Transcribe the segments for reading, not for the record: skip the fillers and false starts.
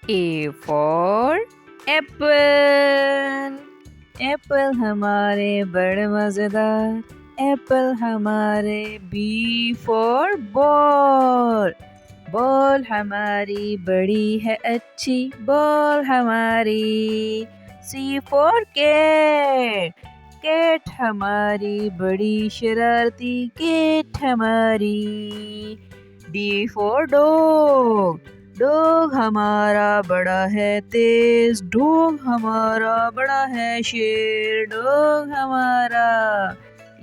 A for apple. Apple ہمارے بڑے مزیدار، ایپل ہمارے. B for ball. بال ہماری بڑی ہے اچھی، بال ہماری. C for cat. کیٹ ہماری بڑی شرارتی، کیٹ ہماری. D for dog. ڈوگ ہمارا بڑا ہے تیز، ڈوگ ہمارا بڑا ہے شیر، ڈوگ ہمارا.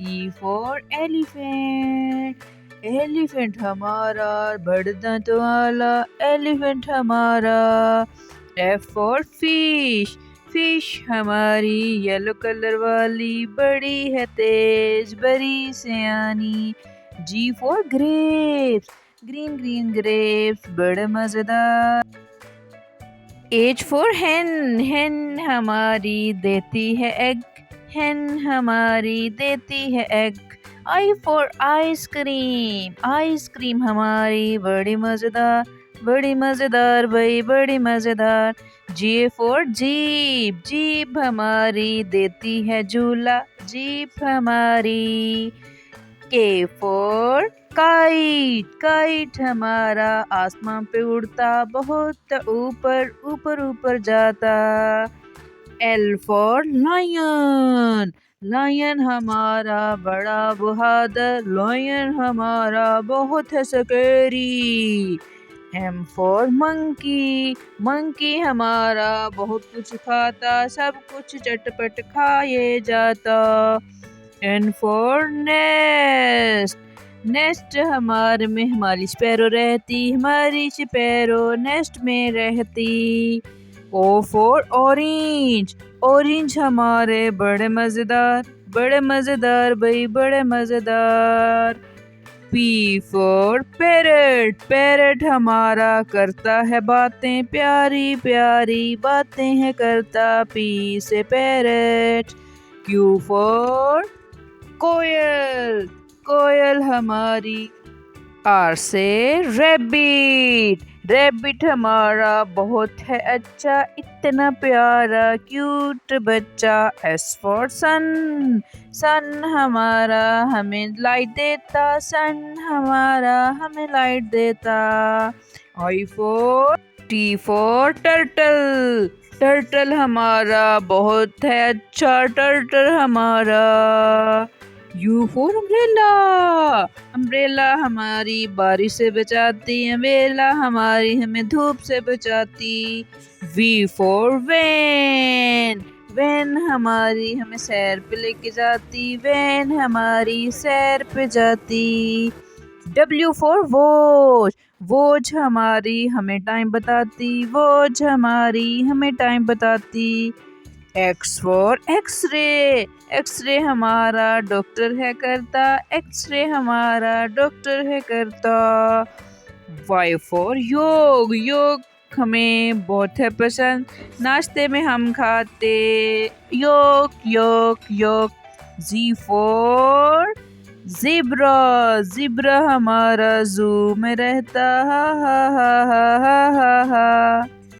E for elephant. ایلیفینٹ ہمارا بڑے دانتوں والا، ایلیفینٹ ہمارا. F for fish. فش ہماری یلو کلر والی، بڑی ہے تیز، بڑی سیانی. G for grapes. Green green grapes بڑے مزیدار. H for hen. ہین ہماری دیتی ہے ایگ، ہین ہماری دیتی ہے egg. I for ice cream. Ice cream ہماری بڑی مزیدار، بڑی مزیدار بھائی، بڑی مزیدار. J for jeep. جیپ ہماری دیتی ہے جھولا، جیپ ہماری. K for kite. کائٹ ہمارا آسمان پہ اڑتا، بہت اوپر اوپر اوپر جاتا. L for lion. لائن ہمارا بڑا بہادر، لائن ہمارا بہت ہے سکیری. M for monkey. منکی ہمارا بہت کچھ کھاتا، سب کچھ چٹ پٹ کھائے جاتا. N for nest. نیسٹ میں ہماری سپیرو رہتی، ہماری سپیرو نیسٹ میں رہتی. O for orange. اورنج ہمارے بڑے مزیدار، بڑے مزیدار بھائی، بڑے مزیدار. P for parrot. پیرٹ ہمارا کرتا ہے باتیں، پیاری پیاری باتیں ہے کرتا، P سے پیرٹ. Q for کوئل. کوئل ہماری. R سے ریبٹ. ریبٹ ہمارا بہت ہے اچھا، اتنا پیارا کیوٹ بچہ. S for sun. سن ہمارا ہمیں لائٹ دیتا، سن ہمارا ہمیں لائٹ دیتا. T for turtle. ٹرٹل ہمارا بہت ہے اچھا، ٹرٹل ہمارا. U for umbrella. امبریلا ہماری بارش سے بچاتی، امبریلا ہماری ہمیں دھوپ سے بچاتی. V for van. وین ہماری ہمیں سیر پہ لے کے جاتی، وین ہماری سیر پہ جاتی. W for watch. واچ ہماری ہمیں ٹائم بتاتی، واچ ہماری ہمیں ٹائم بتاتی. X for X-ray. X ray ہمارا ڈاکٹر ہے کرتا، ایکس رے ہمارا ڈاکٹر ہے کرتا. Y for yolk. یوک ہمیں بہت ہے پسند، ناشتے میں ہم کھاتے، York York York. Z for zebra. Zebra ہمارا زو میں رہتا، ہا ہا ہا ہا ہا ہا ہا.